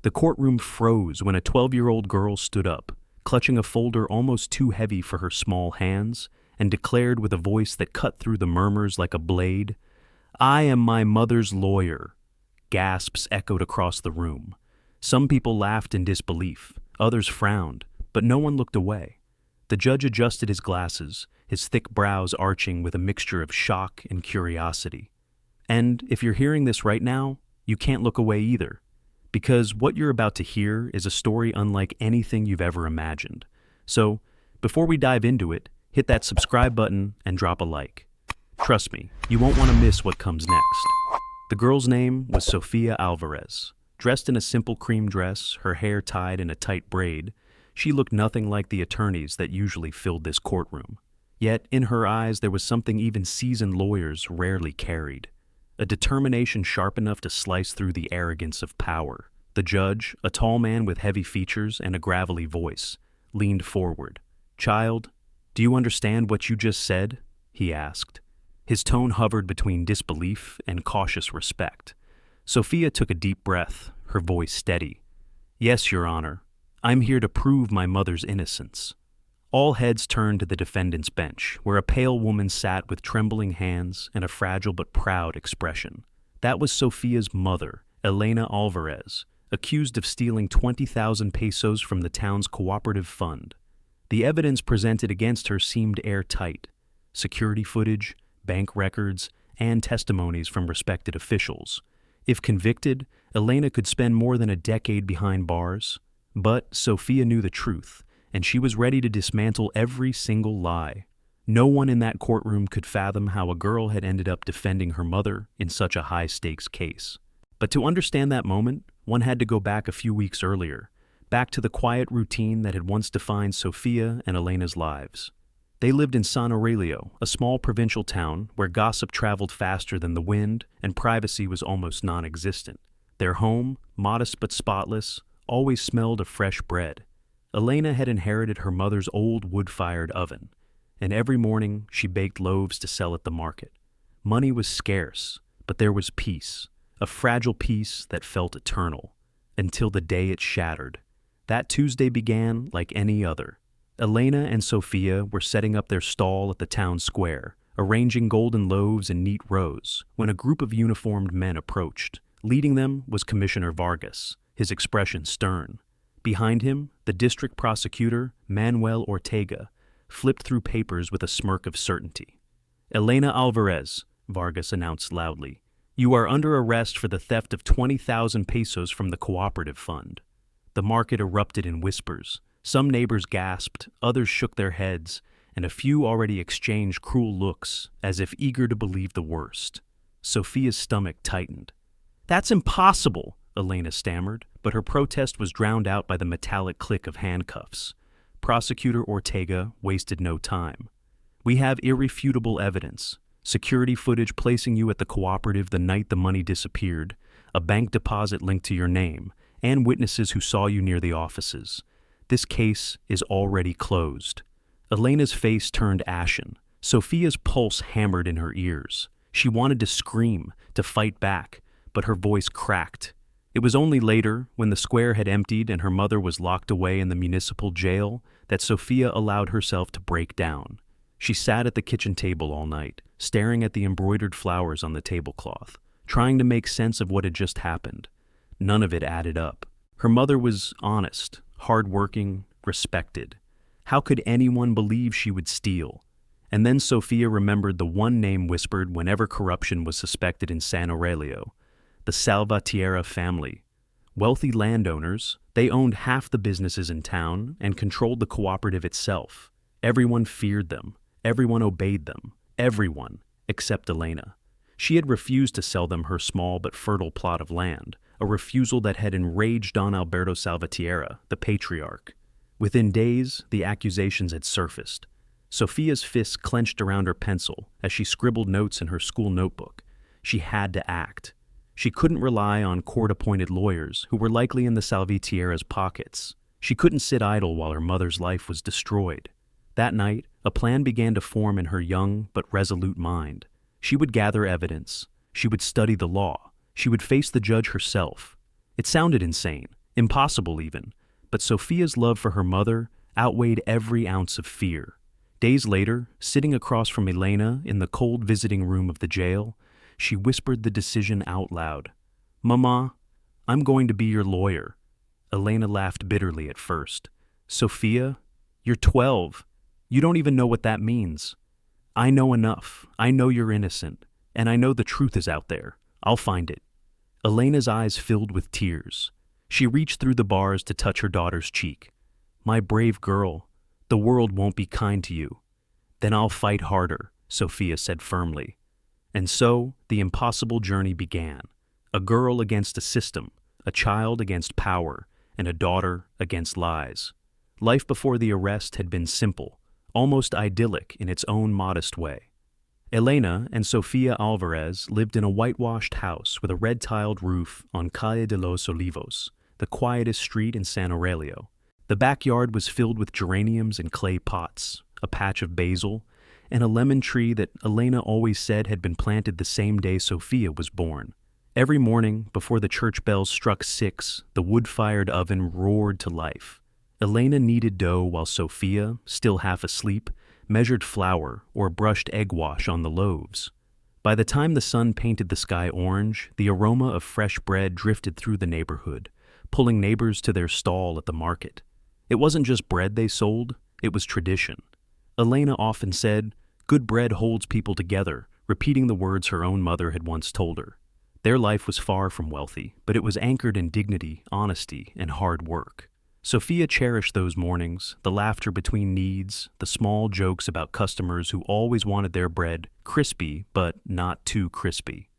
The courtroom froze when a 12-year-old girl stood up, clutching a folder almost too heavy for her small hands, and declared with a voice that cut through the murmurs like a blade, "I am my mother's lawyer." Gasps echoed across the room. Some people laughed in disbelief, others frowned, but no one looked away. The judge adjusted his glasses, his thick brows arching with a mixture of shock and curiosity. And if you're hearing this right now, you can't look away either, because what you're about to hear is a story unlike anything you've ever imagined. So, before we dive into it, hit that subscribe button and drop a like. Trust me, you won't want to miss what comes next. The girl's name was Sofia Alvarez. Dressed in a simple cream dress, her hair tied in a tight braid, she looked nothing like the attorneys that usually filled this courtroom. Yet, in her eyes, there was something even seasoned lawyers rarely carried. A determination sharp enough to slice through the arrogance of power. The judge, a tall man with heavy features and a gravelly voice, leaned forward. "Child, do you understand what you just said?" he asked. His tone hovered between disbelief and cautious respect. Sophia took a deep breath, her voice steady. "Yes, Your Honor. I'm here to prove my mother's innocence." All heads turned to the defendant's bench, where a pale woman sat with trembling hands and a fragile but proud expression. That was Sophia's mother, Elena Alvarez, accused of stealing 20,000 pesos from the town's cooperative fund. The evidence presented against her seemed airtight. Security footage, bank records, and testimonies from respected officials. If convicted, Elena could spend more than a decade behind bars. But Sophia knew the truth, and she was ready to dismantle every single lie. No one in that courtroom could fathom how a girl had ended up defending her mother in such a high-stakes case. But to understand that moment, one had to go back a few weeks earlier, back to the quiet routine that had once defined Sophia and Elena's lives. They lived in San Aurelio, a small provincial town where gossip traveled faster than the wind and privacy was almost non-existent. Their home, modest but spotless, always smelled of fresh bread. Elena had inherited her mother's old wood-fired oven, and every morning she baked loaves to sell at the market. Money was scarce, but there was peace, a fragile peace that felt eternal, until the day it shattered. That Tuesday began like any other. Elena and Sophia were setting up their stall at the town square, arranging golden loaves in neat rows, when a group of uniformed men approached. Leading them was Commissioner Vargas, his expression stern. Behind him, the district prosecutor, Manuel Ortega, flipped through papers with a smirk of certainty. "Elena Alvarez," Vargas announced loudly, "you are under arrest for the theft of 20,000 pesos from the cooperative fund." The market erupted in whispers. Some neighbors gasped, others shook their heads, and a few already exchanged cruel looks, as if eager to believe the worst. Sophia's stomach tightened. "That's impossible," Elena stammered, but her protest was drowned out by the metallic click of handcuffs. Prosecutor Ortega wasted no time. "We have irrefutable evidence. Security footage placing you at the cooperative the night the money disappeared, a bank deposit linked to your name, and witnesses who saw you near the offices. This case is already closed." Elena's face turned ashen. Sophia's pulse hammered in her ears. She wanted to scream, to fight back, but her voice cracked. It was only later, when the square had emptied and her mother was locked away in the municipal jail, that Sophia allowed herself to break down. She sat at the kitchen table all night, staring at the embroidered flowers on the tablecloth, trying to make sense of what had just happened. None of it added up. Her mother was honest, hardworking, respected. How could anyone believe she would steal? And then Sophia remembered the one name whispered whenever corruption was suspected in San Aurelio: the Salvatierra family. Wealthy landowners, they owned half the businesses in town and controlled the cooperative itself. Everyone feared them. Everyone obeyed them. Everyone, except Elena. She had refused to sell them her small but fertile plot of land, a refusal that had enraged Don Alberto Salvatierra, the patriarch. Within days, the accusations had surfaced. Sophia's fists clenched around her pencil as she scribbled notes in her school notebook. She had to act. She couldn't rely on court-appointed lawyers who were likely in the Salvatierra's pockets. She couldn't sit idle while her mother's life was destroyed. That night, a plan began to form in her young but resolute mind. She would gather evidence. She would study the law. She would face the judge herself. It sounded insane. Impossible even, but Sophia's love for her mother outweighed every ounce of fear. Days later, sitting across from Elena in the cold visiting room of the jail, she whispered the decision out loud. "Mama, I'm going to be your lawyer." Elena laughed bitterly at first. "Sophia, you're 12. You don't even know what that means." "I know enough. I know you're innocent. And I know the truth is out there. I'll find it." Elena's eyes filled with tears. She reached through the bars to touch her daughter's cheek. "My brave girl, the world won't be kind to you." "Then I'll fight harder," Sophia said firmly. And so, the impossible journey began. A girl against a system, a child against power, and a daughter against lies. Life before the arrest had been simple, almost idyllic in its own modest way. Elena and Sofia Alvarez lived in a whitewashed house with a red-tiled roof on Calle de los Olivos, the quietest street in San Aurelio. The backyard was filled with geraniums and clay pots, a patch of basil, and a lemon tree that Elena always said had been planted the same day Sofia was born. Every morning, before the church bells struck 6, the wood-fired oven roared to life. Elena kneaded dough while Sofia, still half asleep, measured flour or brushed egg wash on the loaves. By the time the sun painted the sky orange, the aroma of fresh bread drifted through the neighborhood, pulling neighbors to their stall at the market. It wasn't just bread they sold, it was tradition. Elena often said, "Good bread holds people together," repeating the words her own mother had once told her. Their life was far from wealthy, but it was anchored in dignity, honesty, and hard work. Sophia cherished those mornings, the laughter between needs, the small jokes about customers who always wanted their bread crispy, but not too crispy.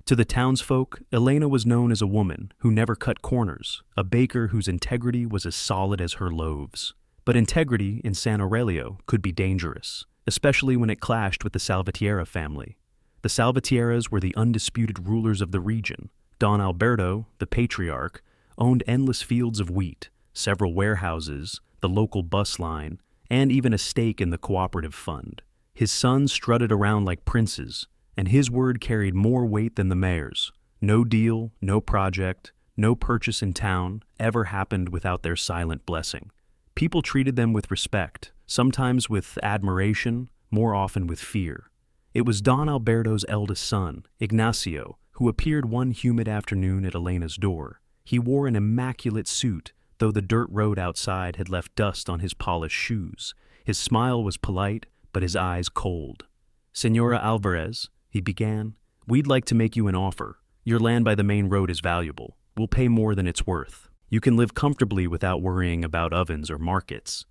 To the townsfolk, Elena was known as a woman who never cut corners, a baker whose integrity was as solid as her loaves. But integrity in San Aurelio could be dangerous, especially when it clashed with the Salvatierra family. The Salvatierras were the undisputed rulers of the region. Don Alberto, the patriarch, owned endless fields of wheat, several warehouses, the local bus line, and even a stake in the cooperative fund. His sons strutted around like princes, and his word carried more weight than the mayor's. No deal, no project, no purchase in town ever happened without their silent blessing. People treated them with respect, sometimes with admiration, more often with fear. It was Don Alberto's eldest son, Ignacio, who appeared one humid afternoon at Elena's door. He wore an immaculate suit, though the dirt road outside had left dust on his polished shoes. His smile was polite, but his eyes cold. "Senora Alvarez," he began, "we'd like to make you an offer. Your land by the main road is valuable. We'll pay more than it's worth. You can live comfortably without worrying about ovens or markets."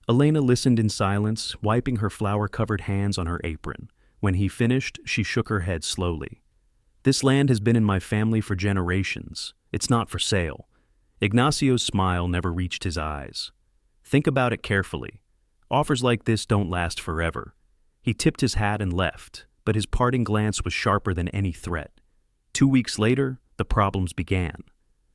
Elena listened in silence, wiping her flour-covered hands on her apron. When he finished, she shook her head slowly. "This land has been in my family for generations. It's not for sale." Ignacio's smile never reached his eyes. "Think about it carefully. Offers like this don't last forever." He tipped his hat and left, but his parting glance was sharper than any threat. 2 weeks later, the problems began.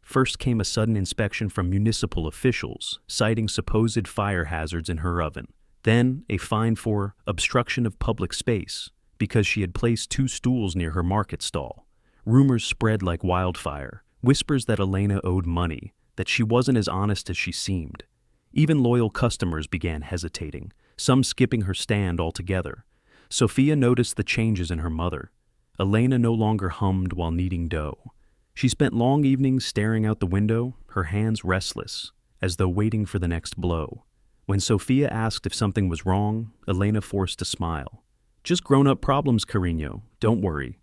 First came a sudden inspection from municipal officials, citing supposed fire hazards in her oven. Then a fine for obstruction of public space, because she had placed 2 stools near her market stall. Rumors spread like wildfire, whispers that Elena owed money, that she wasn't as honest as she seemed. Even loyal customers began hesitating, some skipping her stand altogether. Sophia noticed the changes in her mother. Elena no longer hummed while kneading dough. She spent long evenings staring out the window, her hands restless, as though waiting for the next blow. When Sophia asked if something was wrong, Elena forced a smile. "Just grown-up problems, Carino. Don't worry."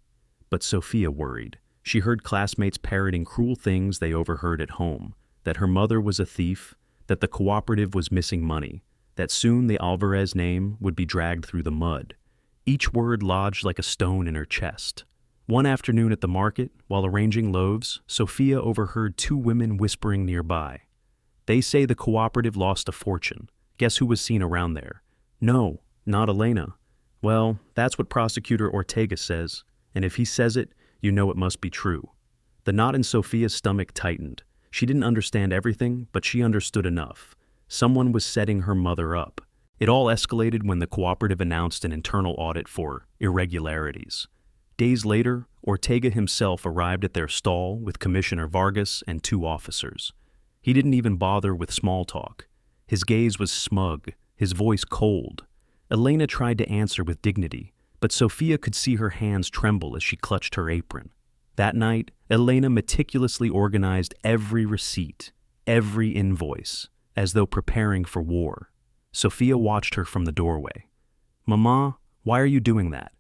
But Sophia worried. She heard classmates parroting cruel things they overheard at home, that her mother was a thief, that the cooperative was missing money, that soon the Alvarez name would be dragged through the mud. Each word lodged like a stone in her chest. One afternoon at the market, while arranging loaves, Sophia overheard 2 women whispering nearby. "They say the cooperative lost a fortune. Guess who was seen around there?" "No, not Elena." "Well, that's what Prosecutor Ortega says, and if he says it, you know it must be true." The knot in Sophia's stomach tightened. She didn't understand everything, but she understood enough. Someone was setting her mother up. It all escalated when the cooperative announced an internal audit for irregularities. Days later, Ortega himself arrived at their stall with Commissioner Vargas and 2 officers. He didn't even bother with small talk. His gaze was smug, his voice cold. Elena tried to answer with dignity, but Sophia could see her hands tremble as she clutched her apron. That night, Elena meticulously organized every receipt, every invoice, as though preparing for war. Sophia watched her from the doorway. "Mama, why are you doing that?"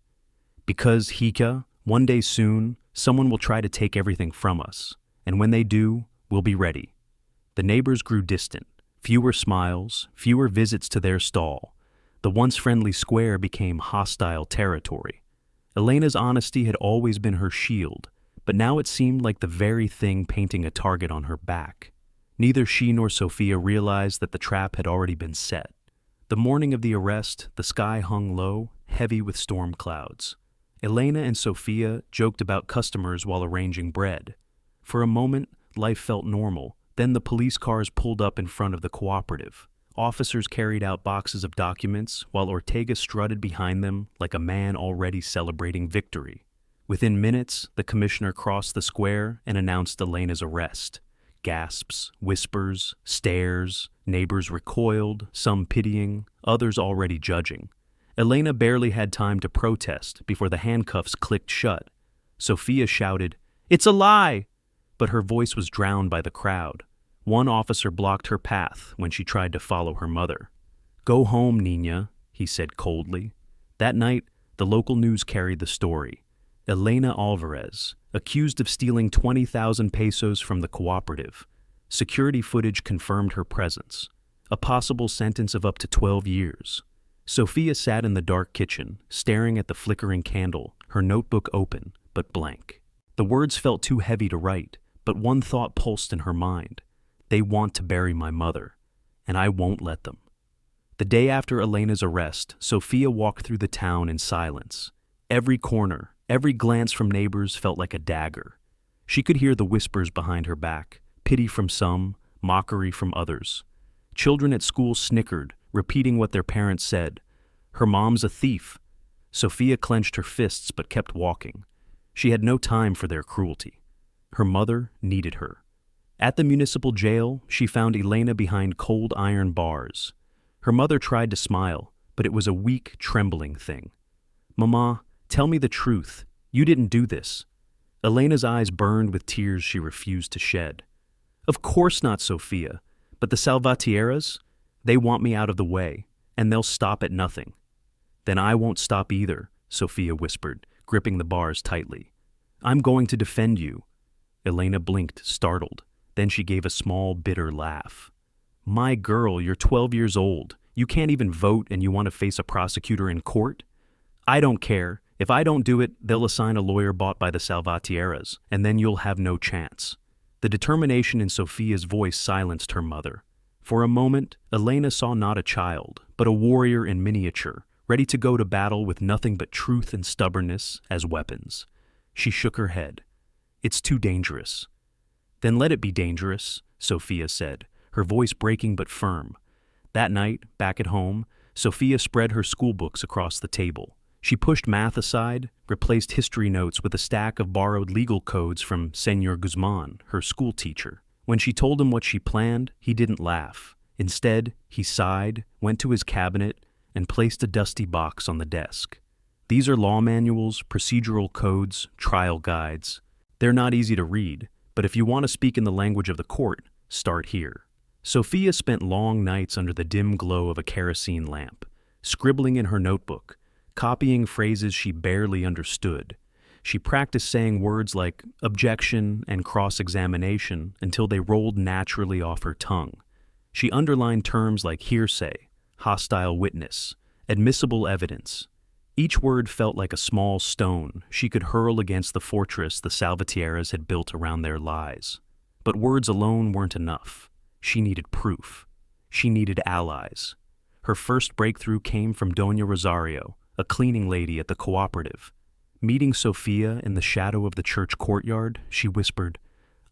"Because, Hika, one day soon, someone will try to take everything from us, and when they do, we'll be ready." The neighbors grew distant, fewer smiles, fewer visits to their stall. The once friendly square became hostile territory. Elena's honesty had always been her shield, but now it seemed like the very thing painting a target on her back. Neither she nor Sophia realized that the trap had already been set. The morning of the arrest, the sky hung low, heavy with storm clouds. Elena and Sophia joked about customers while arranging bread. For a moment, life felt normal. Then the police cars pulled up in front of the cooperative. Officers carried out boxes of documents, while Ortega strutted behind them like a man already celebrating victory. Within minutes, the commissioner crossed the square and announced Elena's arrest. Gasps, whispers, stares, neighbors recoiled, some pitying, others already judging. Elena barely had time to protest before the handcuffs clicked shut. Sophia shouted, "It's a lie!" But her voice was drowned by the crowd. One officer blocked her path when she tried to follow her mother. "Go home, Nina," he said coldly. That night, the local news carried the story. Elena Alvarez, accused of stealing 20,000 pesos from the cooperative. Security footage confirmed her presence. A possible sentence of up to 12 years. Sophia sat in the dark kitchen, staring at the flickering candle, her notebook open, but blank. The words felt too heavy to write, but one thought pulsed in her mind. They want to bury my mother, and I won't let them. The day after Elena's arrest, Sophia walked through the town in silence. Every corner, every glance from neighbors felt like a dagger. She could hear the whispers behind her back, pity from some, mockery from others. Children at school snickered, repeating what their parents said. "Her mom's a thief." Sophia clenched her fists but kept walking. She had no time for their cruelty. Her mother needed her. At the municipal jail, she found Elena behind cold iron bars. Her mother tried to smile, but it was a weak, trembling thing. "Mama, tell me the truth. You didn't do this." Elena's eyes burned with tears she refused to shed. "Of course not, Sophia. But the Salvatierras? They want me out of the way, and they'll stop at nothing." "Then I won't stop either," Sophia whispered, gripping the bars tightly. "I'm going to defend you." Elena blinked, startled. Then she gave a small, bitter laugh. "My girl, you're 12 years old. You can't even vote and you want to face a prosecutor in court? I don't care. If I don't do it, they'll assign a lawyer bought by the Salvatierras, and then you'll have no chance." The determination in Sophia's voice silenced her mother. For a moment, Elena saw not a child, but a warrior in miniature, ready to go to battle with nothing but truth and stubbornness as weapons. She shook her head. "It's too dangerous." "Then let it be dangerous," Sophia said, her voice breaking but firm. That night, back at home, Sophia spread her school books across the table. She pushed math aside, replaced history notes with a stack of borrowed legal codes from Senor Guzman, her school teacher. When she told him what she planned, he didn't laugh. Instead, he sighed, went to his cabinet, and placed a dusty box on the desk. "These are law manuals, procedural codes, trial guides. They're not easy to read, but if you want to speak in the language of the court, start here." Sophia spent long nights under the dim glow of a kerosene lamp, scribbling in her notebook, copying phrases she barely understood. She practiced saying words like objection and cross-examination until they rolled naturally off her tongue. She underlined terms like hearsay, hostile witness, admissible evidence. Each word felt like a small stone she could hurl against the fortress the Salvatierras had built around their lies. But words alone weren't enough. She needed proof. She needed allies. Her first breakthrough came from Doña Rosario, a cleaning lady at the cooperative. Meeting Sophia in the shadow of the church courtyard, she whispered,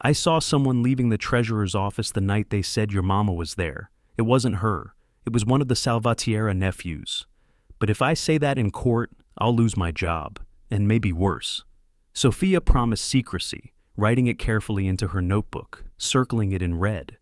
"I saw someone leaving the treasurer's office the night they said your mama was there. It wasn't her. It was one of the Salvatierra nephews. But if I say that in court, I'll lose my job, and maybe worse." Sophia promised secrecy, writing it carefully into her notebook, circling it in red.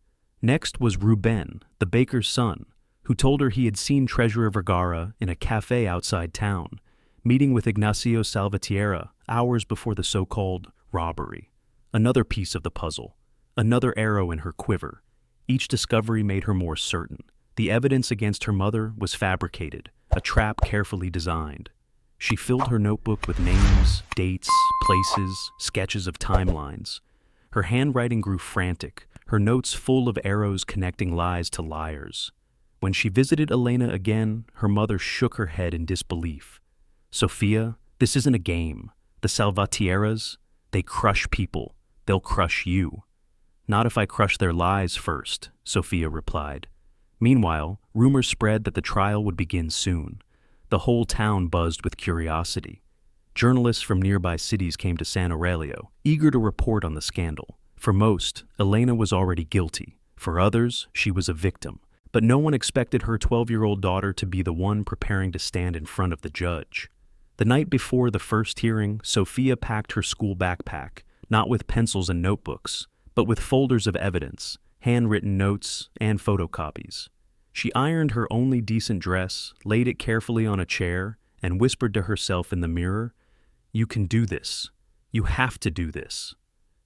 Next was Ruben, the baker's son, who told her he had seen Treasurer Vergara in a cafe outside town, meeting with Ignacio Salvatierra hours before the so-called robbery. Another piece of the puzzle, another arrow in her quiver. Each discovery made her more certain. The evidence against her mother was fabricated, a trap carefully designed. She filled her notebook with names, dates, places, sketches of timelines. Her handwriting grew frantic, her notes full of arrows connecting lies to liars. When she visited Elena again, her mother shook her head in disbelief. "Sophia, this isn't a game. The Salvatierras, they crush people. They'll crush you." "Not if I crush their lies first," Sophia replied. Meanwhile, rumors spread that the trial would begin soon. The whole town buzzed with curiosity. Journalists from nearby cities came to San Aurelio, eager to report on the scandal. For most, Elena was already guilty. For others, she was a victim. But no one expected her 12-year-old daughter to be the one preparing to stand in front of the judge. The night before the first hearing, Sophia packed her school backpack, not with pencils and notebooks, but with folders of evidence, handwritten notes, and photocopies. She ironed her only decent dress, laid it carefully on a chair, and whispered to herself in the mirror, "You can do this. You have to do this."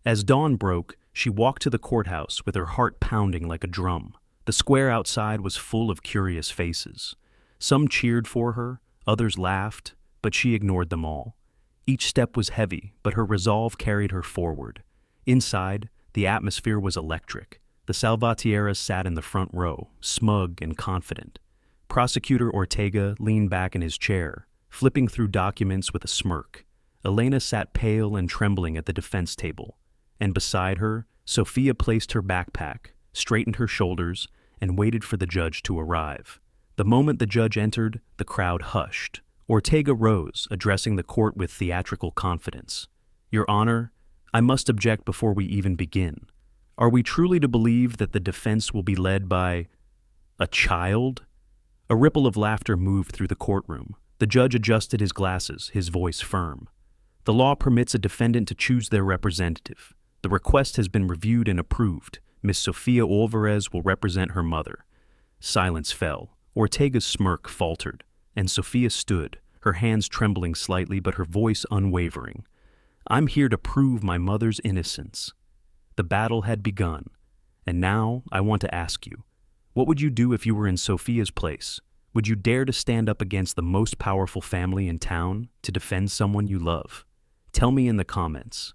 As dawn broke, she walked to the courthouse with her heart pounding like a drum. The square outside was full of curious faces. Some cheered for her, others laughed, but she ignored them all. Each step was heavy, but her resolve carried her forward. Inside, the atmosphere was electric. The Salvatierras sat in the front row, smug and confident. Prosecutor Ortega leaned back in his chair, flipping through documents with a smirk. Elena sat pale and trembling at the defense table, and beside her, Sophia placed her backpack, straightened her shoulders, and waited for the judge to arrive. The moment the judge entered, the crowd hushed. Ortega rose, addressing the court with theatrical confidence. "Your Honor, I must object before we even begin. Are we truly to believe that the defense will be led by a child?" A ripple of laughter moved through the courtroom. The judge adjusted his glasses, his voice firm. "The law permits a defendant to choose their representative. The request has been reviewed and approved. Miss Sofia Alvarez will represent her mother." Silence fell. Ortega's smirk faltered, and Sophia stood, her hands trembling slightly but her voice unwavering. "I'm here to prove my mother's innocence." The battle had begun, and now I want to ask you, what would you do if you were in Sophia's place? Would you dare to stand up against the most powerful family in town to defend someone you love? Tell me in the comments.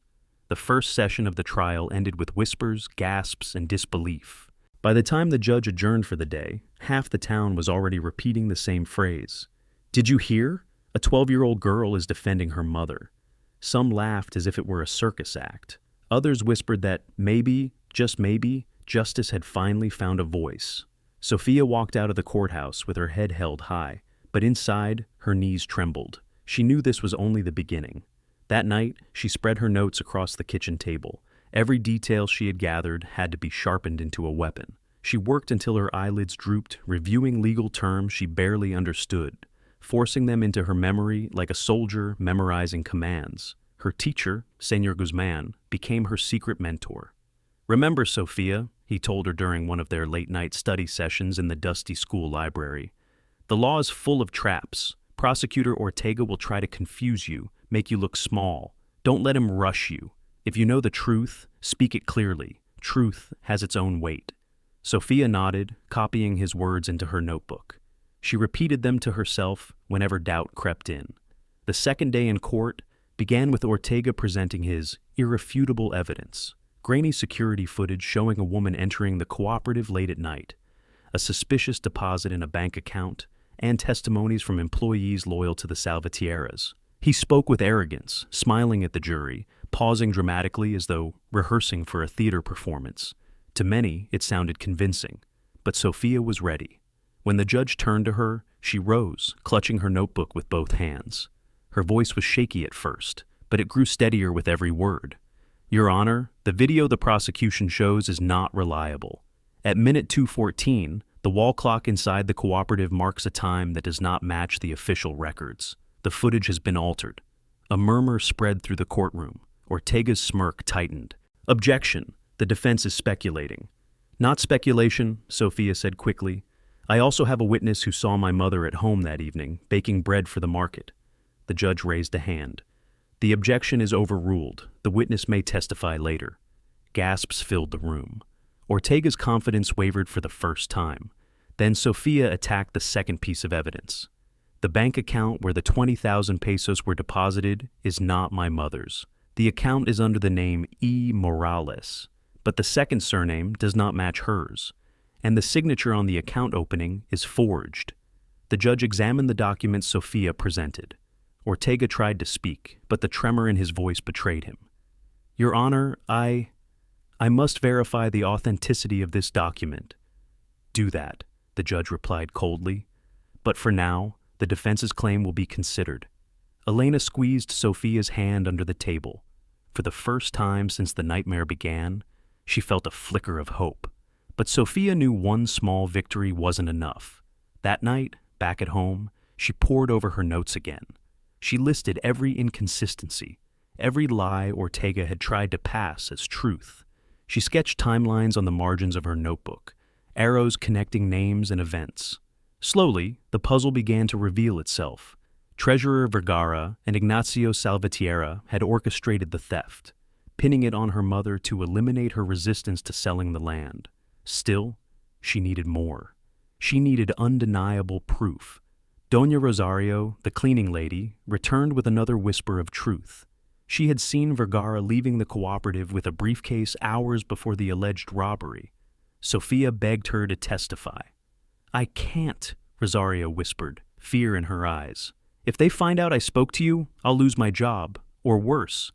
The first session of the trial ended with whispers, gasps, and disbelief. By the time the judge adjourned for the day, half the town was already repeating the same phrase. "Did you hear? A 12-year-old girl is defending her mother." Some laughed as if it were a circus act. Others whispered that maybe, just maybe, justice had finally found a voice. Sophia walked out of the courthouse with her head held high, but inside, her knees trembled. She knew this was only the beginning. That night, she spread her notes across the kitchen table. Every detail she had gathered had to be sharpened into a weapon. She worked until her eyelids drooped, reviewing legal terms she barely understood, forcing them into her memory like a soldier memorizing commands. Her teacher, Señor Guzman, became her secret mentor. "Remember, Sophia," he told her during one of their late-night study sessions in the dusty school library, "the law is full of traps. Prosecutor Ortega will try to confuse you, make you look small. Don't let him rush you. If you know the truth, speak it clearly. Truth has its own weight." Sophia nodded, copying his words into her notebook. She repeated them to herself whenever doubt crept in. The second day in court began with Ortega presenting his irrefutable evidence, grainy security footage showing a woman entering the cooperative late at night, a suspicious deposit in a bank account, and testimonies from employees loyal to the Salvatierras. He spoke with arrogance, smiling at the jury, pausing dramatically as though rehearsing for a theater performance. To many, it sounded convincing, but Sophia was ready. When the judge turned to her, she rose, clutching her notebook with both hands. Her voice was shaky at first, but it grew steadier with every word. "Your Honor, the video the prosecution shows is not reliable. At minute 2:14, the wall clock inside the cooperative marks a time that does not match the official records. The footage has been altered." A murmur spread through the courtroom. Ortega's smirk tightened. "Objection. The defense is speculating." Not speculation, Sophia said quickly. I also have a witness who saw my mother at home that evening, baking bread for the market. The judge raised a hand. The objection is overruled. The witness may testify later. Gasps filled the room. Ortega's confidence wavered for the first time. Then Sophia attacked the second piece of evidence. The bank account where the 20,000 pesos were deposited is not my mother's. The account is under the name E. Morales, but the second surname does not match hers, and the signature on the account opening is forged. The judge examined the document Sophia presented. Ortega tried to speak, but the tremor in his voice betrayed him. Your Honor, I must verify the authenticity of this document. Do that, the judge replied coldly. But for now, the defense's claim will be considered. Elena squeezed Sophia's hand under the table. For the first time since the nightmare began, she felt a flicker of hope. But Sophia knew one small victory wasn't enough. That night, back at home, she pored over her notes again. She listed every inconsistency, every lie Ortega had tried to pass as truth. She sketched timelines on the margins of her notebook, arrows connecting names and events. Slowly, the puzzle began to reveal itself. Treasurer Vergara and Ignacio Salvatierra had orchestrated the theft, pinning it on her mother to eliminate her resistance to selling the land. Still, she needed more. She needed undeniable proof. Doña Rosario, the cleaning lady, returned with another whisper of truth. She had seen Vergara leaving the cooperative with a briefcase hours before the alleged robbery. Sophia begged her to testify. I can't, Rosario whispered, fear in her eyes. If they find out I spoke to you, I'll lose my job, or worse.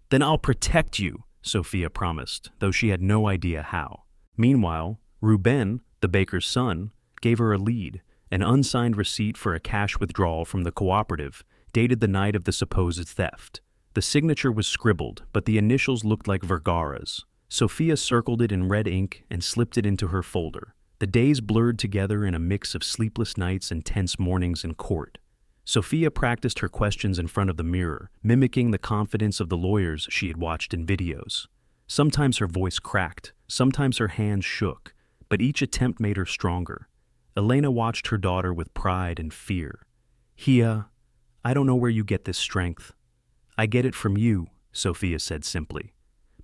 Then I'll protect you, Sophia promised, though she had no idea how. Meanwhile, Ruben, the baker's son, gave her a lead, an unsigned receipt for a cash withdrawal from the cooperative, dated the night of the supposed theft. The signature was scribbled, but the initials looked like Vergara's. Sophia circled it in red ink and slipped it into her folder. The days blurred together in a mix of sleepless nights and tense mornings in court. Sophia practiced her questions in front of the mirror, mimicking the confidence of the lawyers she had watched in videos. Sometimes her voice cracked, sometimes her hands shook, but each attempt made her stronger. Elena watched her daughter with pride and fear. Hia, I don't know where you get this strength. I get it from you, Sophia said simply.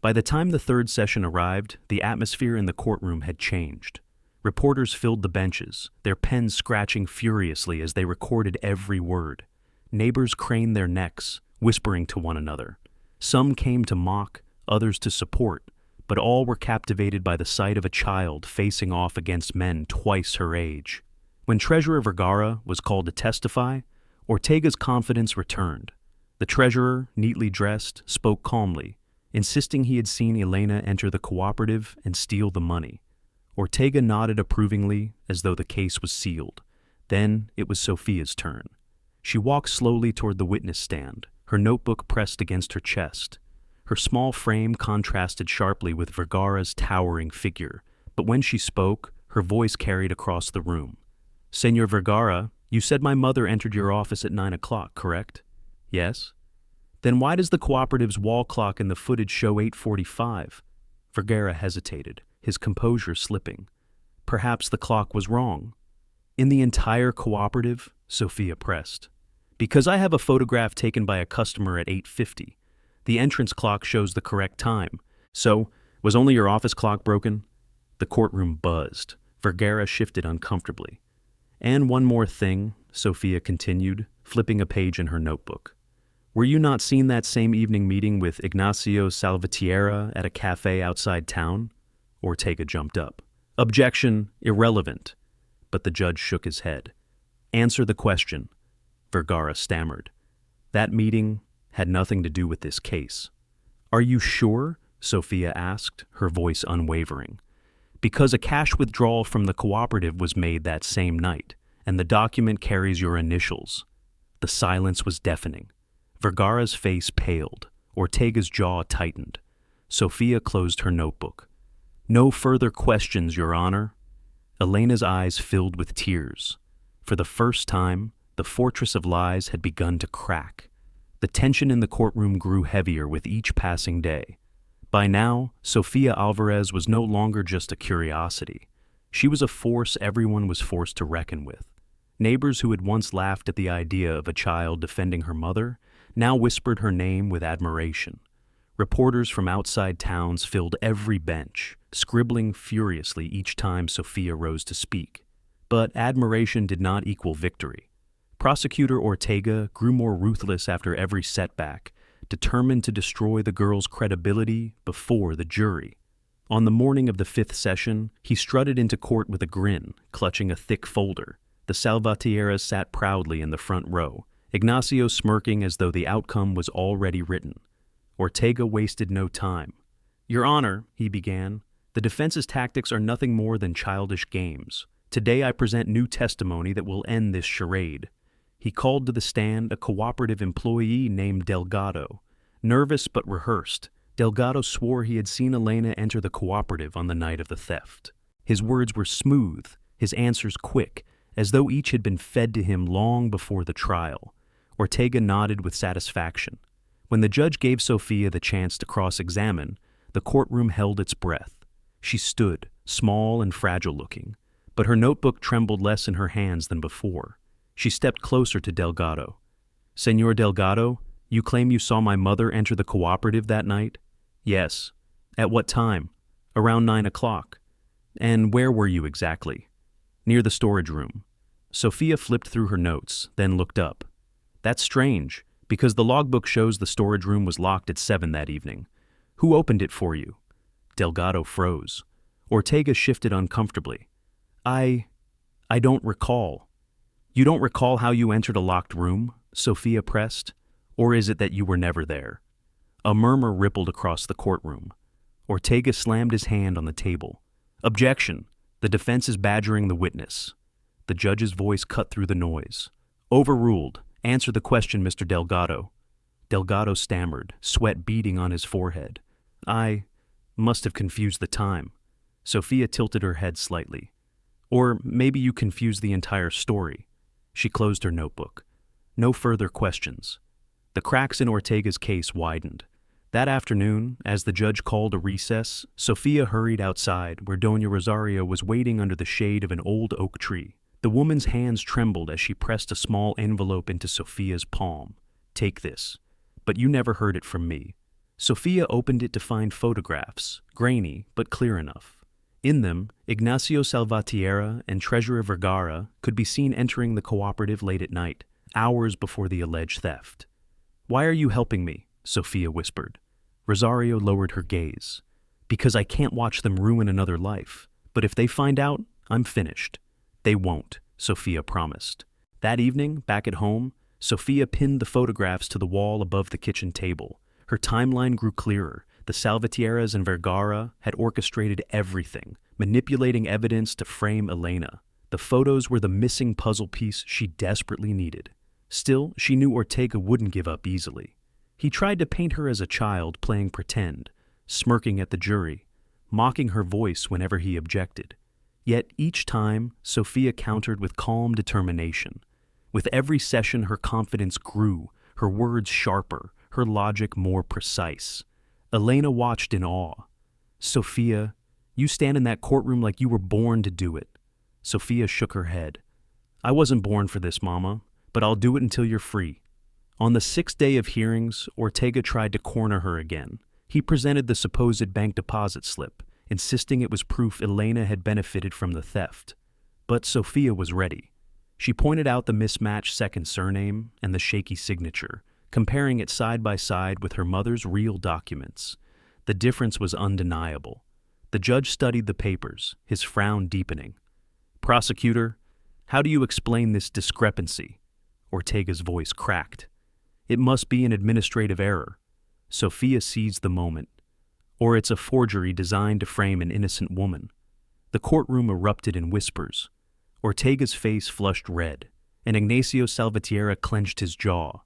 By the time the third session arrived, the atmosphere in the courtroom had changed. Reporters filled the benches, their pens scratching furiously as they recorded every word. Neighbors craned their necks, whispering to one another. Some came to mock, others to support, but all were captivated by the sight of a child facing off against men twice her age. When Treasurer Vergara was called to testify, Ortega's confidence returned. The treasurer, neatly dressed, spoke calmly, insisting he had seen Elena enter the cooperative and steal the money. Ortega nodded approvingly, as though the case was sealed. Then it was Sophia's turn. She walked slowly toward the witness stand, her notebook pressed against her chest. Her small frame contrasted sharply with Vergara's towering figure, but when she spoke, her voice carried across the room. Senor Vergara, you said my mother entered your office at 9 o'clock, correct? Yes. Then why does the cooperative's wall clock in the footage show 8:45? Vergara hesitated, his composure slipping. Perhaps the clock was wrong. In the entire cooperative, Sophia pressed. Because I have a photograph taken by a customer at 8:50. The entrance clock shows the correct time. So, was only your office clock broken? The courtroom buzzed. Vergara shifted uncomfortably. And one more thing, Sophia continued, flipping a page in her notebook. Were you not seen that same evening meeting with Ignacio Salvatierra at a cafe outside town? Ortega jumped up. Objection, irrelevant. But the judge shook his head. Answer the question. Vergara stammered. That meeting had nothing to do with this case. Are you sure? Sophia asked, her voice unwavering. Because a cash withdrawal from the cooperative was made that same night, and the document carries your initials. The silence was deafening. Vergara's face paled. Ortega's jaw tightened. Sophia closed her notebook. No further questions, Your Honor. Elena's eyes filled with tears. For the first time, the fortress of lies had begun to crack. The tension in the courtroom grew heavier with each passing day. By now, Sofia Alvarez was no longer just a curiosity. She was a force everyone was forced to reckon with. Neighbors who had once laughed at the idea of a child defending her mother now whispered her name with admiration. Reporters from outside towns filled every bench, scribbling furiously each time Sofia rose to speak. But admiration did not equal victory. Prosecutor Ortega grew more ruthless after every setback, determined to destroy the girl's credibility before the jury. On the morning of the fifth session, he strutted into court with a grin, clutching a thick folder. The Salvatierras sat proudly in the front row, Ignacio smirking as though the outcome was already written. Ortega wasted no time. "Your Honor," he began, "the defense's tactics are nothing more than childish games. Today I present new testimony that will end this charade." He called to the stand a cooperative employee named Delgado. Nervous but rehearsed, Delgado swore he had seen Elena enter the cooperative on the night of the theft. His words were smooth, his answers quick, as though each had been fed to him long before the trial. Ortega nodded with satisfaction. When the judge gave Sofia the chance to cross-examine, the courtroom held its breath. She stood, small and fragile-looking, but her notebook trembled less in her hands than before. She stepped closer to Delgado. "Senor Delgado, you claim you saw my mother enter the cooperative that night?" "Yes." "At what time?" "Around 9 o'clock. "And where were you exactly?" "Near the storage room." Sofia flipped through her notes, then looked up. "That's strange, because the logbook shows the storage room was locked at 7 that evening. Who opened it for you?" Delgado froze. Ortega shifted uncomfortably. I don't recall." "You don't recall how you entered a locked room?" Sofia pressed. "Or is it that you were never there?" A murmur rippled across the courtroom. Ortega slammed his hand on the table. "Objection! The defense is badgering the witness." The judge's voice cut through the noise. "Overruled. Answer the question, Mr. Delgado." Delgado stammered, sweat beading on his forehead. "I must have confused the time." Sofia tilted her head slightly. "Or maybe you confused the entire story." She closed her notebook. No further questions. The cracks in Ortega's case widened. That afternoon, as the judge called a recess, Sofia hurried outside where Doña Rosario was waiting under the shade of an old oak tree. The woman's hands trembled as she pressed a small envelope into Sofia's palm. "Take this. But you never heard it from me." Sofia opened it to find photographs, grainy but clear enough. In them, Ignacio Salvatierra and Treasurer Vergara could be seen entering the cooperative late at night, hours before the alleged theft. "Why are you helping me?" Sofia whispered. Rosario lowered her gaze. "Because I can't watch them ruin another life. But if they find out, I'm finished." "They won't," Sofia promised. That evening, back at home, Sofia pinned the photographs to the wall above the kitchen table. Her timeline grew clearer. The Salvatierras and Vergara had orchestrated everything, manipulating evidence to frame Elena. The photos were the missing puzzle piece she desperately needed. Still, she knew Ortega wouldn't give up easily. He tried to paint her as a child playing pretend, smirking at the jury, mocking her voice whenever he objected. Yet each time, Sofia countered with calm determination. With every session, her confidence grew, her words sharper, her logic more precise. Elena watched in awe. "Sofia, you stand in that courtroom like you were born to do it." Sofia shook her head. "I wasn't born for this, Mama, but I'll do it until you're free." On the sixth day of hearings, Ortega tried to corner her again. He presented the supposed bank deposit slip, insisting it was proof Elena had benefited from the theft. But Sofia was ready. She pointed out the mismatched second surname and the shaky signature, comparing it side by side with her mother's real documents. The difference was undeniable. The judge studied the papers, his frown deepening. "Prosecutor, how do you explain this discrepancy?" Ortega's voice cracked. "It must be an administrative error." Sofia seized the moment. "Or it's a forgery designed to frame an innocent woman." The courtroom erupted in whispers. Ortega's face flushed red, and Ignacio Salvatierra clenched his jaw.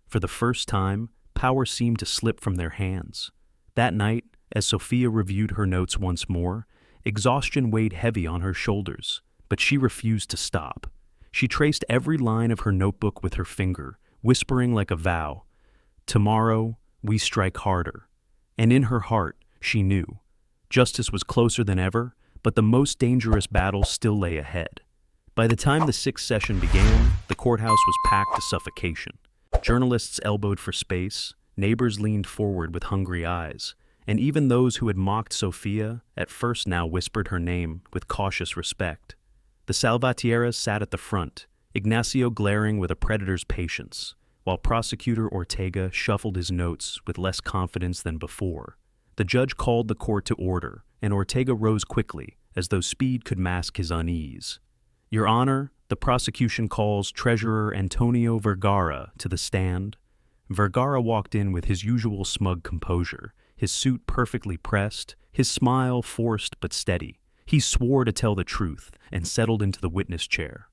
For the first time, power seemed to slip from their hands. That night, as Sofia reviewed her notes once more, exhaustion weighed heavy on her shoulders, but she refused to stop. She traced every line of her notebook with her finger, whispering like a vow, "Tomorrow, we strike harder." And in her heart, She knew. Justice was closer than ever, but the most dangerous battle still lay ahead. By the time the sixth session began, the courthouse was packed to suffocation. Journalists elbowed for space, neighbors leaned forward with hungry eyes, and even those who had mocked Sophia at first now whispered her name with cautious respect. The Salvatierras sat at the front, Ignacio glaring with a predator's patience, while prosecutor Ortega shuffled his notes with less confidence than before. The judge called the court to order, and Ortega rose quickly, as though speed could mask his unease. Your Honor, the prosecution calls Treasurer Antonio Vergara to the stand. Vergara walked in with his usual smug composure, his suit perfectly pressed, his smile forced but steady. He swore to tell the truth and settled into the witness chair.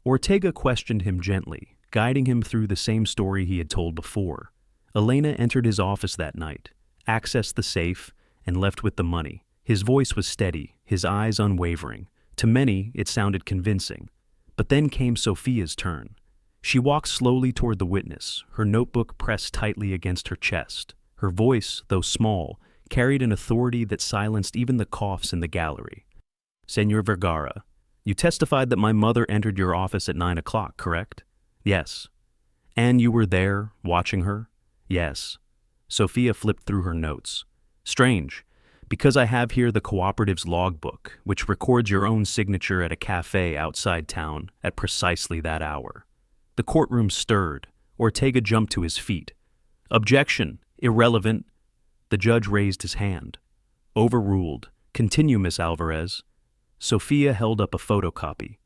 Ortega questioned him gently, guiding him through the same story he had told before. Elena entered his office that night, accessed the safe, and left with the money. His voice was steady, his eyes unwavering. To many, it sounded convincing. But then came Sophia's turn. She walked slowly toward the witness, her notebook pressed tightly against her chest. Her voice, though small, carried an authority that silenced even the coughs in the gallery. Senor Vergara, you testified that my mother entered your office at 9 o'clock, correct? Yes. And you were there, watching her? Yes. Sophia flipped through her notes. Strange, because I have here the cooperative's logbook, which records your own signature at a cafe outside town at precisely that hour. The courtroom stirred. Ortega jumped to his feet. Objection! Irrelevant! The judge raised his hand. Overruled. Continue, Miss Alvarez. Sophia held up a photocopy.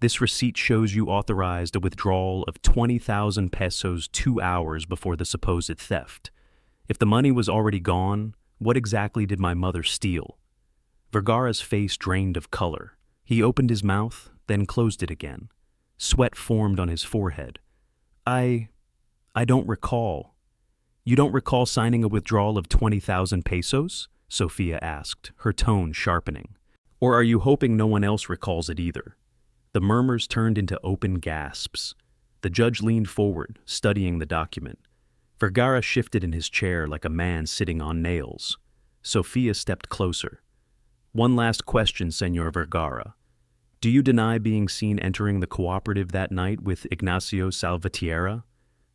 This receipt shows you authorized a withdrawal of 20,000 pesos 2 hours before the supposed theft. If the money was already gone, what exactly did my mother steal? Vergara's face drained of color. He opened his mouth, then closed it again. Sweat formed on his forehead. I don't recall. You don't recall signing a withdrawal of 20,000 pesos? Sophia asked, her tone sharpening. Or are you hoping no one else recalls it either? The murmurs turned into open gasps. The judge leaned forward, studying the document. Vergara shifted in his chair like a man sitting on nails. Sophia stepped closer. One last question, Senor Vergara. Do you deny being seen entering the cooperative that night with Ignacio Salvatierra?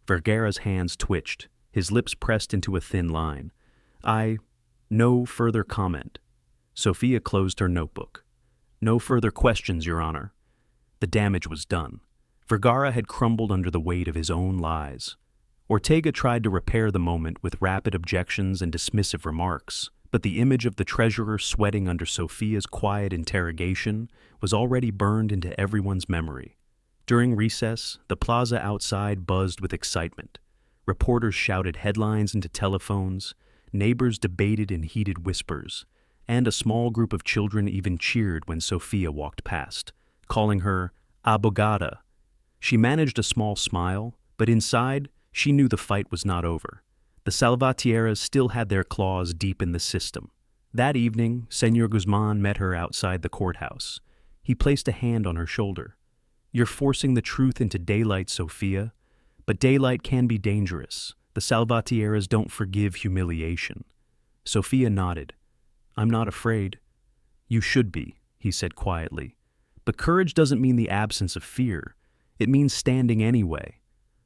Vergara's hands twitched, his lips pressed into a thin line. No further comment. Sophia closed her notebook. No further questions, Your Honor. The damage was done. Vergara had crumbled under the weight of his own lies. Ortega tried to repair the moment with rapid objections and dismissive remarks, but the image of the treasurer sweating under Sophia's quiet interrogation was already burned into everyone's memory. During recess, the plaza outside buzzed with excitement. Reporters shouted headlines into telephones, neighbors debated in heated whispers, and a small group of children even cheered when Sophia walked past, calling her abogada. She managed a small smile, but inside, she knew the fight was not over. The Salvatierras still had their claws deep in the system. That evening, Senor Guzman met her outside the courthouse. He placed a hand on her shoulder. You're forcing the truth into daylight, Sophia, but daylight can be dangerous. The Salvatierras don't forgive humiliation. Sophia nodded. I'm not afraid. You should be, he said quietly. But courage doesn't mean the absence of fear. It means standing anyway.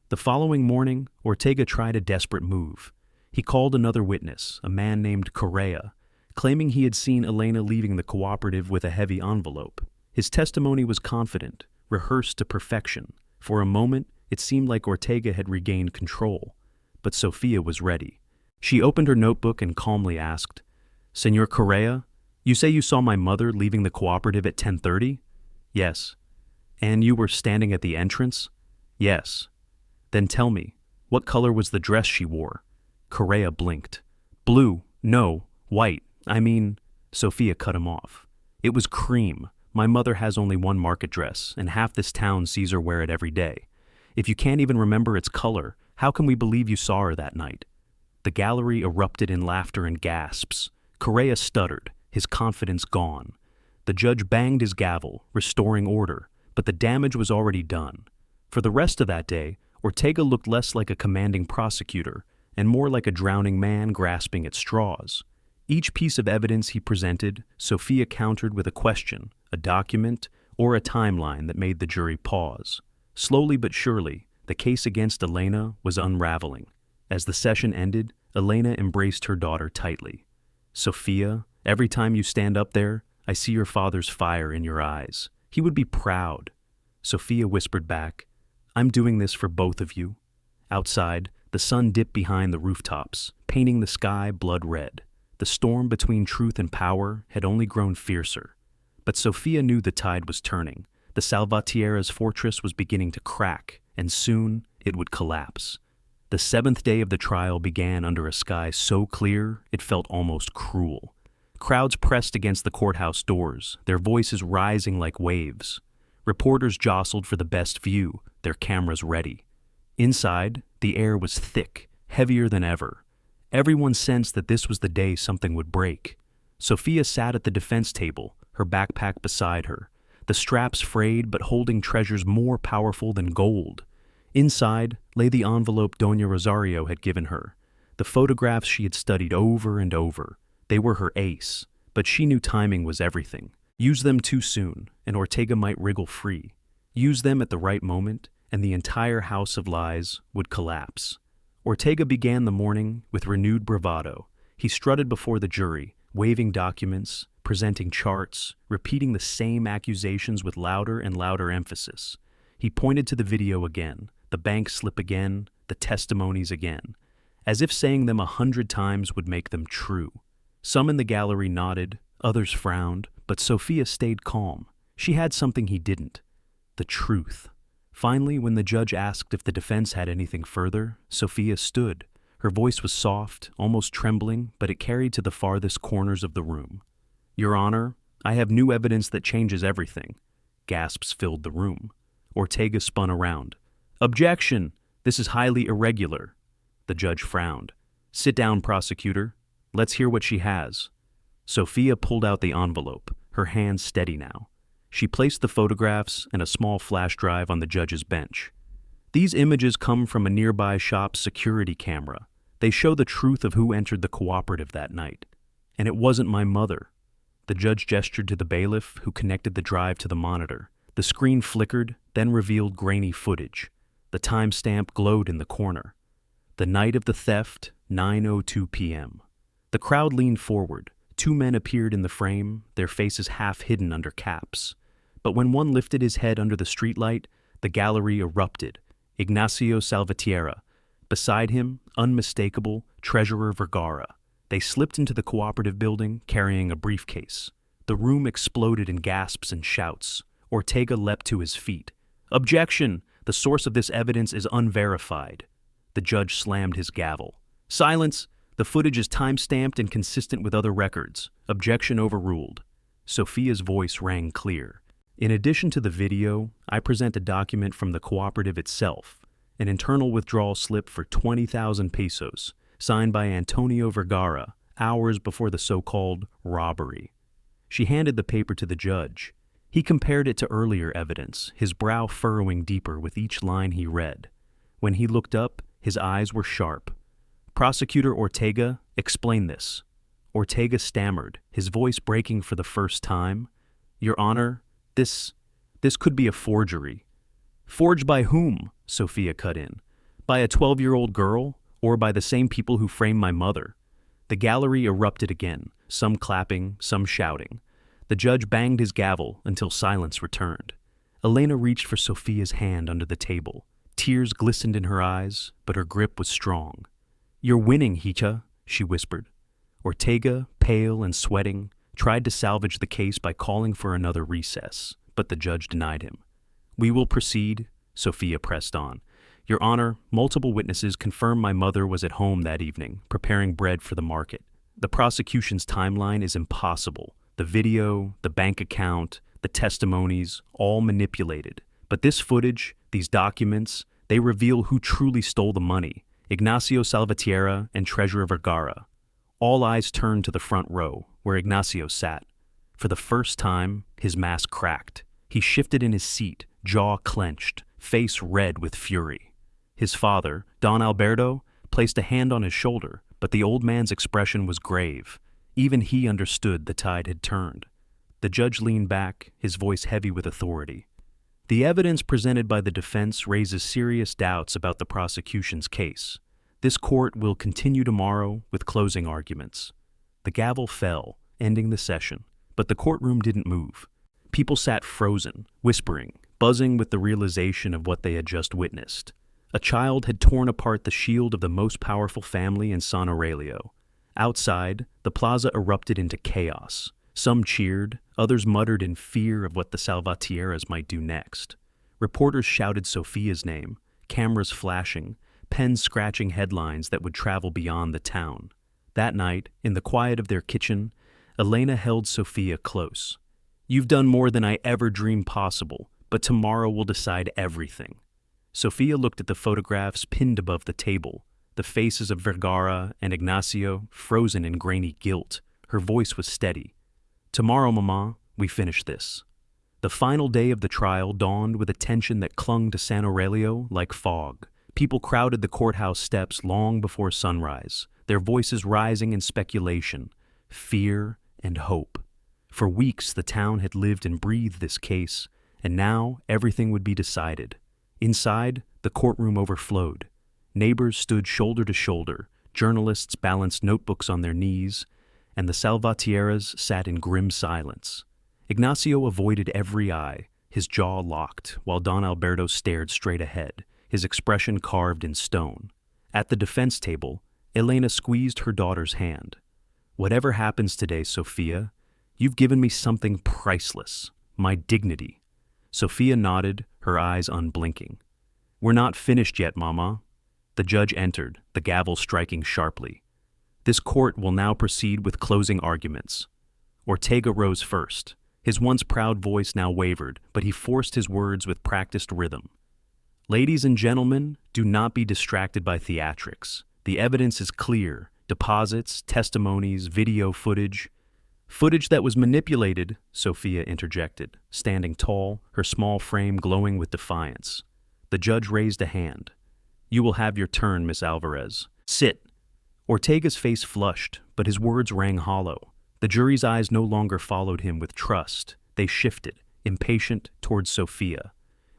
The following morning, Ortega tried a desperate move. He called another witness, a man named Correa, claiming he had seen Elena leaving the cooperative with a heavy envelope. His testimony was confident, rehearsed to perfection. For a moment, it seemed like Ortega had regained control. But Sophia was ready. She opened her notebook and calmly asked, Senor Correa, you say you saw my mother leaving the cooperative at 10:30? Yes. And you were standing at the entrance? Yes. Then tell me, what color was the dress she wore? Correa blinked. Blue. No. White. Sophia cut him off. It was cream. My mother has only one market dress, and half this town sees her wear it every day. If you can't even remember its color, how can we believe you saw her that night? The gallery erupted in laughter and gasps. Correa stuttered, his confidence gone. The judge banged his gavel, restoring order, but the damage was already done. For the rest of that day, Ortega looked less like a commanding prosecutor and more like a drowning man grasping at straws. Each piece of evidence he presented, Sophia countered with a question, a document, or a timeline that made the jury pause. Slowly but surely, the case against Elena was unraveling. As the session ended, Elena embraced her daughter tightly. "Sophia, every time you stand up there, I see your father's fire in your eyes. He would be proud." Sophia whispered back, "I'm doing this for both of you." Outside, the sun dipped behind the rooftops, painting the sky blood red. The storm between truth and power had only grown fiercer. But Sophia knew the tide was turning. The Salvatierra's fortress was beginning to crack, and soon it would collapse. The seventh day of the trial began under a sky so clear it felt almost cruel. Crowds pressed against the courthouse doors, their voices rising like waves. Reporters jostled for the best view, their cameras ready. Inside, the air was thick, heavier than ever. Everyone sensed that this was the day something would break. Sophia sat at the defense table, her backpack beside her, the straps frayed but holding treasures more powerful than gold. Inside lay the envelope Doña Rosario had given her, the photographs she had studied over and over. They were her ace, but she knew timing was everything. Use them too soon, and Ortega might wriggle free. Use them at the right moment, and the entire house of lies would collapse. Ortega began the morning with renewed bravado. He strutted before the jury, waving documents, presenting charts, repeating the same accusations with louder and louder emphasis. He pointed to the video again, the bank slip again, the testimonies again, as if saying them 100 times would make them true. Some in the gallery nodded, others frowned, but Sophia stayed calm. She had something he didn't: the truth. Finally, when the judge asked if the defense had anything further, Sophia stood. Her voice was soft, almost trembling, but it carried to the farthest corners of the room. "Your Honor, I have new evidence that changes everything." Gasps filled the room. Ortega spun around. "Objection! This is highly irregular." The judge frowned. "Sit down, prosecutor. Let's hear what she has." Sophia pulled out the envelope, her hands steady now. She placed the photographs and a small flash drive on the judge's bench. "These images come from a nearby shop's security camera. They show the truth of who entered the cooperative that night. And it wasn't my mother." The judge gestured to the bailiff, who connected the drive to the monitor. The screen flickered, then revealed grainy footage. The timestamp glowed in the corner. The night of the theft, 9:02 p.m. The crowd leaned forward. Two men appeared in the frame, their faces half hidden under caps. But when one lifted his head under the streetlight, the gallery erupted. Ignacio Salvatierra. Beside him, unmistakable, Treasurer Vergara. They slipped into the cooperative building, carrying a briefcase. The room exploded in gasps and shouts. Ortega leapt to his feet. "Objection! The source of this evidence is unverified." The judge slammed his gavel. "Silence! The footage is time-stamped and consistent with other records. Objection overruled." Sophia's voice rang clear. "In addition to the video, I present a document from the cooperative itself, an internal withdrawal slip for 20,000 pesos, signed by Antonio Vergara, hours before the so-called robbery." She handed the paper to the judge. He compared it to earlier evidence, his brow furrowing deeper with each line he read. When he looked up, his eyes were sharp. "Prosecutor Ortega, explain this." Ortega stammered, his voice breaking for the first time. "Your Honor, this could be a forgery." "Forged by whom?" Sophia cut in. "By a 12-year-old girl, or by the same people who framed my mother?" The gallery erupted again, some clapping, some shouting. The judge banged his gavel until silence returned. Elena reached for Sophia's hand under the table. Tears glistened in her eyes, but her grip was strong. "You're winning, Hija," she whispered. Ortega, pale and sweating, tried to salvage the case by calling for another recess, but the judge denied him. "We will proceed," Sophia pressed on. "Your Honor, multiple witnesses confirm my mother was at home that evening, preparing bread for the market. The prosecution's timeline is impossible. The video, the bank account, the testimonies, all manipulated. But this footage, these documents, they reveal who truly stole the money: Ignacio Salvatierra and Treasurer Vergara." All eyes turned to the front row, where Ignacio sat. For the first time, his mask cracked. He shifted in his seat, jaw clenched, face red with fury. His father, Don Alberto, placed a hand on his shoulder, but the old man's expression was grave. Even he understood the tide had turned. The judge leaned back, his voice heavy with authority. The evidence presented by the defense raises serious doubts about the prosecution's case. This court will continue tomorrow with closing arguments. The gavel fell, ending the session, but the courtroom didn't move. People sat frozen, whispering, buzzing with the realization of what they had just witnessed. A child had torn apart the shield of the most powerful family in San Aurelio. Outside, the plaza erupted into chaos. Some cheered, others muttered in fear of what the Salvatierras might do next. Reporters shouted Sofia's name, cameras flashing, pens scratching headlines that would travel beyond the town. That night, in the quiet of their kitchen, Elena held Sofia close. "You've done more than I ever dreamed possible, but tomorrow will decide everything." Sofia looked at the photographs pinned above the table, the faces of Vergara and Ignacio frozen in grainy guilt. Her voice was steady. "Tomorrow, Mama, we finish this." The final day of the trial dawned with a tension that clung to San Aurelio like fog. People crowded the courthouse steps long before sunrise, their voices rising in speculation, fear, and hope. For weeks the town had lived and breathed this case, and now everything would be decided. Inside, the courtroom overflowed. Neighbors stood shoulder to shoulder, journalists balanced notebooks on their knees, and the Salvatierras sat in grim silence. Ignacio avoided every eye, his jaw locked, while Don Alberto stared straight ahead, his expression carved in stone. At the defense table, Elena squeezed her daughter's hand. "Whatever happens today, Sofia, you've given me something priceless, my dignity." Sofia nodded, her eyes unblinking. "We're not finished yet, Mama." The judge entered, the gavel striking sharply. This court will now proceed with closing arguments. Ortega rose first. His once proud voice now wavered, but he forced his words with practiced rhythm. "Ladies and gentlemen, do not be distracted by theatrics. The evidence is clear. Deposits, testimonies, video footage. Footage that was manipulated," Sofia interjected, standing tall, her small frame glowing with defiance. The judge raised a hand. "You will have your turn, Miss Alvarez. Sit." Ortega's face flushed, but his words rang hollow. The jury's eyes no longer followed him with trust. They shifted, impatient, towards Sofia.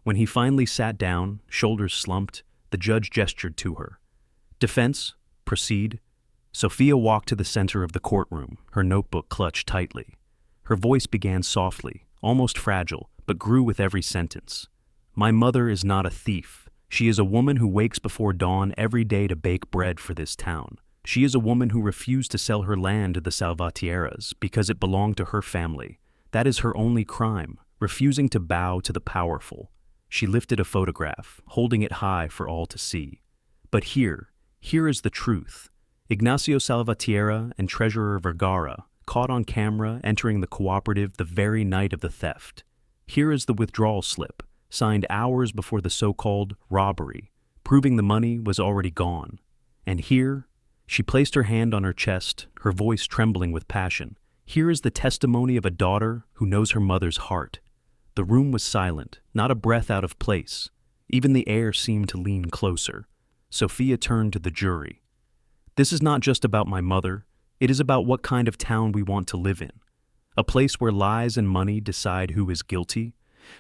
When he finally sat down, shoulders slumped, the judge gestured to her. "Defense, proceed." Sofia walked to the center of the courtroom, her notebook clutched tightly. Her voice began softly, almost fragile, but grew with every sentence. "My mother is not a thief. She is a woman who wakes before dawn every day to bake bread for this town. She is a woman who refused to sell her land to the Salvatierras because it belonged to her family. That is her only crime, refusing to bow to the powerful." She lifted a photograph, holding it high for all to see. "But here is the truth. Ignacio Salvatierra and Treasurer Vergara, caught on camera entering the cooperative the very night of the theft. Here is the withdrawal slip, signed hours before the so-called robbery, proving the money was already gone. And here," she placed her hand on her chest, her voice trembling with passion, "here is the testimony of a daughter who knows her mother's heart." The room was silent, not a breath out of place. Even the air seemed to lean closer. Sofia turned to the jury. "This is not just about my mother. It is about what kind of town we want to live in. A place where lies and money decide who is guilty,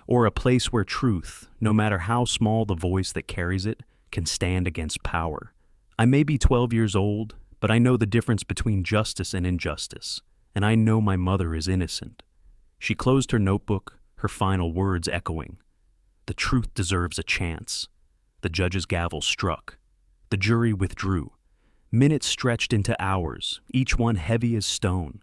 or a place where truth, no matter how small the voice that carries it, can stand against power. I may be 12 years old, but I know the difference between justice and injustice, and I know my mother is innocent." She closed her notebook, her final words echoing. "The truth deserves a chance." The judge's gavel struck. The jury withdrew. Minutes stretched into hours, each one heavy as stone.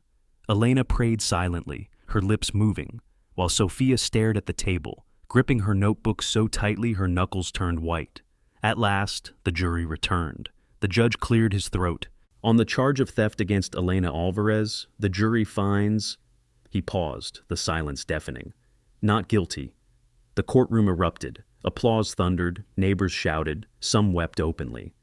Elena prayed silently, her lips moving, while Sofia stared at the table, gripping her notebook so tightly her knuckles turned white. At last, the jury returned. The judge cleared his throat. "On the charge of theft against Elena Alvarez, the jury finds—" He paused, the silence deafening. "Not guilty." The courtroom erupted. Applause thundered, neighbors shouted, some wept openly.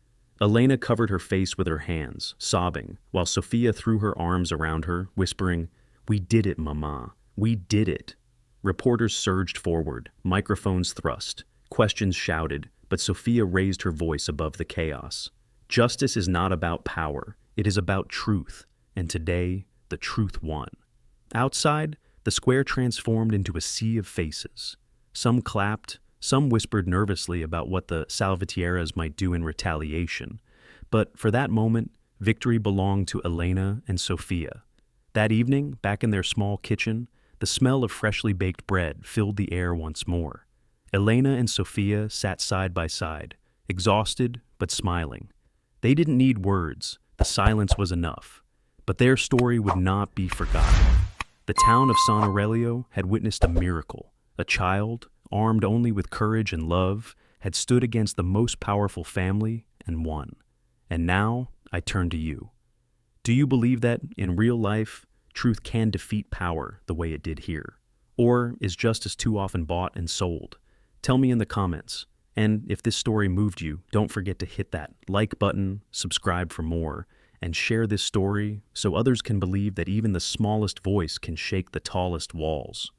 Elena covered her face with her hands, sobbing, while Sofia threw her arms around her, whispering, "We did it, Mama. We did it." Reporters surged forward, microphones thrust, questions shouted, but Sofia raised her voice above the chaos. "Justice is not about power. It is about truth. And today, the the truth won. Outside, the square transformed into a sea of faces. Some clapped, some whispered nervously about what the Salvatieras might do in retaliation. But for that moment, victory belonged to Elena and Sophia. That evening, back in their small kitchen, the smell of freshly baked bread filled the air once more. Elena and Sophia sat side by side, exhausted but smiling. They didn't need words, the silence was enough. But their story would not be forgotten. The town of San Aurelio had witnessed a miracle. A child, armed only with courage and love, had stood against the most powerful family and won. And now, I turn to you. Do you believe that, in real life, truth can defeat power the way it did here? Or is justice too often bought and sold? Tell me in the comments. And if this story moved you, don't forget to hit that like button, subscribe for more, and share this story so others can believe that even the smallest voice can shake the tallest walls.